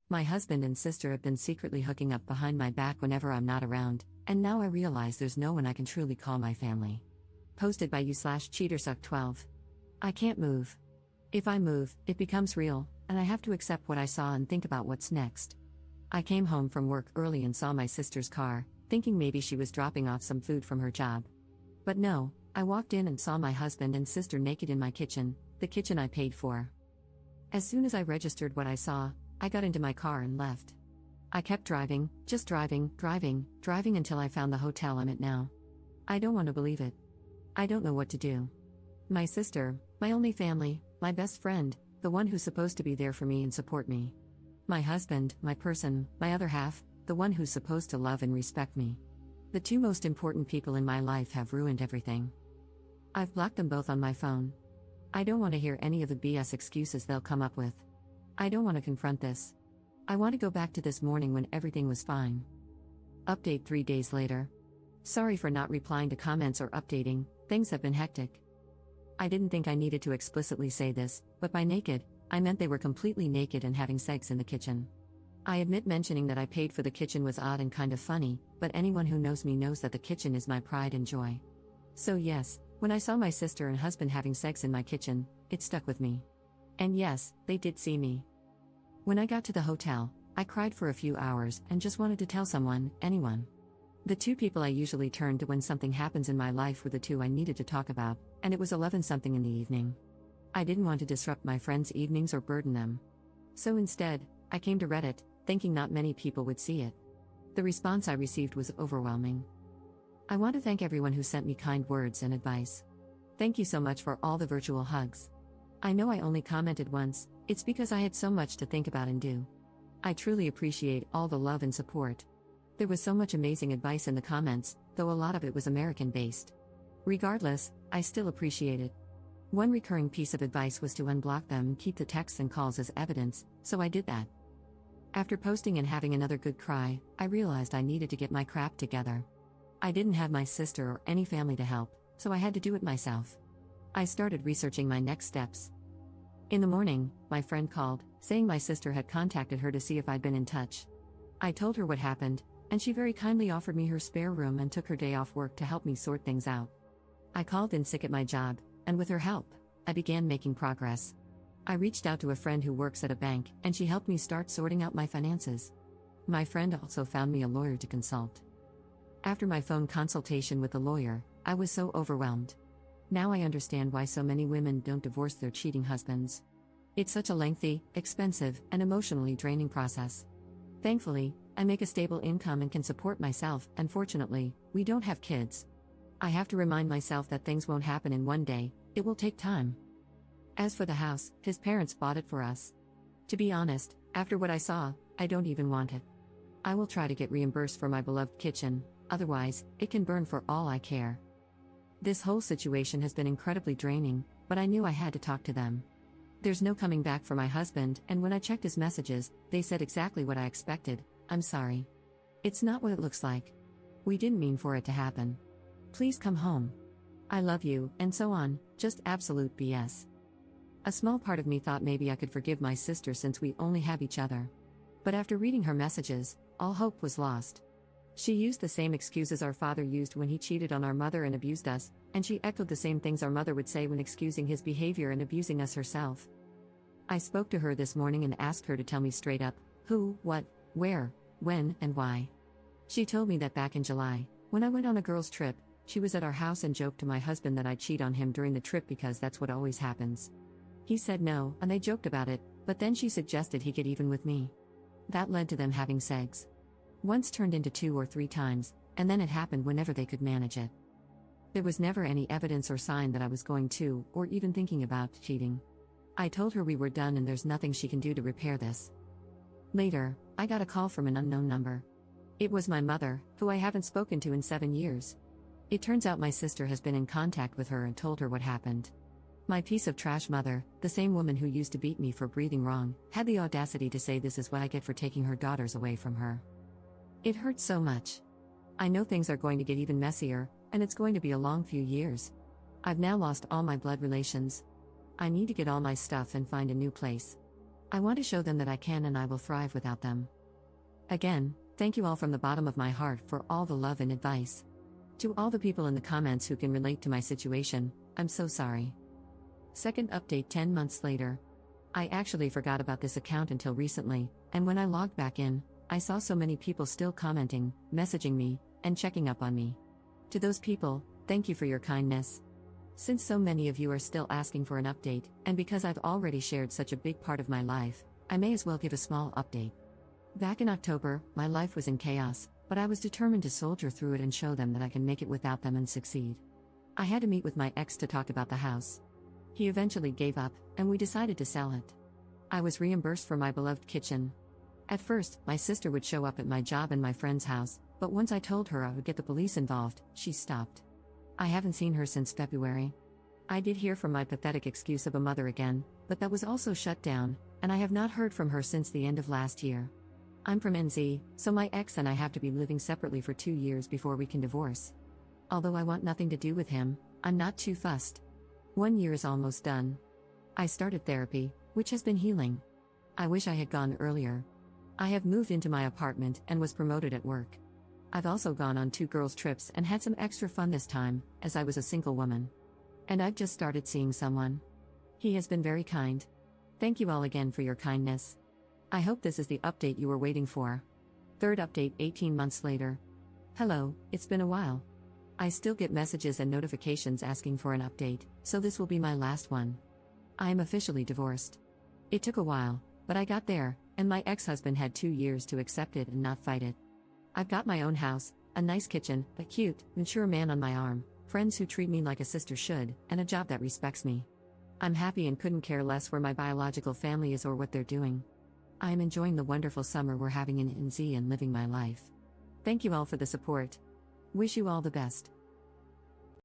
My husband and sister have been secretly hooking up behind my back whenever I'm not around, and now I realize there's no one I can truly call my family. Posted by you/cheatersuck12. I can't move. If I move, it becomes real, and I have to accept what I saw and think about what's next. I came home from work early and saw my sister's car, thinking maybe she was dropping off some food from her job. But no, I walked in and saw my husband and sister naked in my kitchen, the kitchen I paid for. As soon as I registered what I saw, I got into my car and left. I kept driving, just driving until I found the hotel I'm at now. I don't want to believe it. I don't know what to do. My sister, my only family, my best friend, the one who's supposed to be there for me and support me. My husband, my person, my other half, the one who's supposed to love and respect me. The two most important people in my life have ruined everything. I've blocked them both on my phone. I don't want to hear any of the BS excuses they'll come up with. I don't want to confront this. I want to go back to this morning when everything was fine. Update 3 days later. Sorry for not replying to comments or updating, things have been hectic. I didn't think I needed to explicitly say this, but by naked, I meant they were completely naked and having sex in the kitchen. I admit mentioning that I paid for the kitchen was odd and kind of funny, but anyone who knows me knows that the kitchen is my pride and joy. So yes, when I saw my sister and husband having sex in my kitchen, it stuck with me. And yes, they did see me. When I got to the hotel, I cried for a few hours and just wanted to tell someone, anyone. The two people I usually turn to when something happens in my life were the two I needed to talk about, and it was 11-something in the evening. I didn't want to disrupt my friends' evenings or burden them. So instead, I came to Reddit, thinking not many people would see it. The response I received was overwhelming. I want to thank everyone who sent me kind words and advice. Thank you so much for all the virtual hugs. I know I only commented once, it's because I had so much to think about and do. I truly appreciate all the love and support. There was so much amazing advice in the comments, though a lot of it was American-based. Regardless, I still appreciate it. One recurring piece of advice was to unblock them and keep the texts and calls as evidence, so I did that. After posting and having another good cry, I realized I needed to get my crap together. I didn't have my sister or any family to help, so I had to do it myself. I started researching my next steps. In the morning, my friend called, saying my sister had contacted her to see if I'd been in touch. I told her what happened, and she very kindly offered me her spare room and took her day off work to help me sort things out. I called in sick at my job, and with her help, I began making progress. I reached out to a friend who works at a bank, and she helped me start sorting out my finances. My friend also found me a lawyer to consult. After my phone consultation with the lawyer, I was so overwhelmed. Now I understand why so many women don't divorce their cheating husbands. It's such a lengthy, expensive, and emotionally draining process. Thankfully, I make a stable income and can support myself, and fortunately, we don't have kids. I have to remind myself that things won't happen in one day, it will take time. As for the house, his parents bought it for us. To be honest, after what I saw, I don't even want it. I will try to get reimbursed for my beloved kitchen, otherwise, it can burn for all I care. This whole situation has been incredibly draining, but I knew I had to talk to them. There's no coming back for my husband, and when I checked his messages, they said exactly what I expected: I'm sorry. It's not what it looks like. We didn't mean for it to happen. Please come home. I love you, and so on, just absolute BS. A small part of me thought maybe I could forgive my sister since we only have each other. But after reading her messages, all hope was lost. She used the same excuses our father used when he cheated on our mother and abused us, and she echoed the same things our mother would say when excusing his behavior and abusing us herself. I spoke to her this morning and asked her to tell me straight up, who, what, where, when, and why. She told me that back in July, when I went on a girls' trip, she was at our house and joked to my husband that I'd cheat on him during the trip because that's what always happens. He said no, and they joked about it, but then she suggested he get even with me. That led to them having sex. Once turned into 2 or 3 times, and then it happened whenever they could manage it. There was never any evidence or sign that I was going to, or even thinking about, cheating. I told her we were done and there's nothing she can do to repair this. Later, I got a call from an unknown number. It was my mother, who I haven't spoken to in 7 years. It turns out my sister has been in contact with her and told her what happened. My piece of trash mother, the same woman who used to beat me for breathing wrong, had the audacity to say this is what I get for taking her daughters away from her. It hurts so much. I know things are going to get even messier, and it's going to be a long few years. I've now lost all my blood relations. I need to get all my stuff and find a new place. I want to show them that I can and I will thrive without them. Again, thank you all from the bottom of my heart for all the love and advice. To all the people in the comments who can relate to my situation, I'm so sorry. Second update 10 months later. I actually forgot about this account until recently, and when I logged back in, I saw so many people still commenting, messaging me, and checking up on me. To those people, thank you for your kindness. Since so many of you are still asking for an update, and because I've already shared such a big part of my life, I may as well give a small update. Back in October, my life was in chaos, but I was determined to soldier through it and show them that I can make it without them and succeed. I had to meet with my ex to talk about the house. He eventually gave up, and we decided to sell it. I was reimbursed for my beloved kitchen. At first, my sister would show up at my job and my friend's house, but once I told her I would get the police involved, she stopped. I haven't seen her since February. I did hear from my pathetic excuse of a mother again, but that was also shut down, and I have not heard from her since the end of last year. I'm from NZ, so my ex and I have to be living separately for 2 years before we can divorce. Although I want nothing to do with him, I'm not too fussed. 1 year is almost done. I started therapy, which has been healing. I wish I had gone earlier. I have moved into my apartment and was promoted at work. I've also gone on 2 girls' trips and had some extra fun this time, as I was a single woman. And I've just started seeing someone. He has been very kind. Thank you all again for your kindness. I hope this is the update you were waiting for. Third update 18 months later. Hello, it's been a while. I still get messages and notifications asking for an update, so this will be my last one. I am officially divorced. It took a while, but I got there, and my ex-husband had 2 years to accept it and not fight it. I've got my own house, a nice kitchen, a cute, mature man on my arm, friends who treat me like a sister should, and a job that respects me. I'm happy and couldn't care less where my biological family is or what they're doing. I am enjoying the wonderful summer we're having in NZ and living my life. Thank you all for the support. Wish you all the best.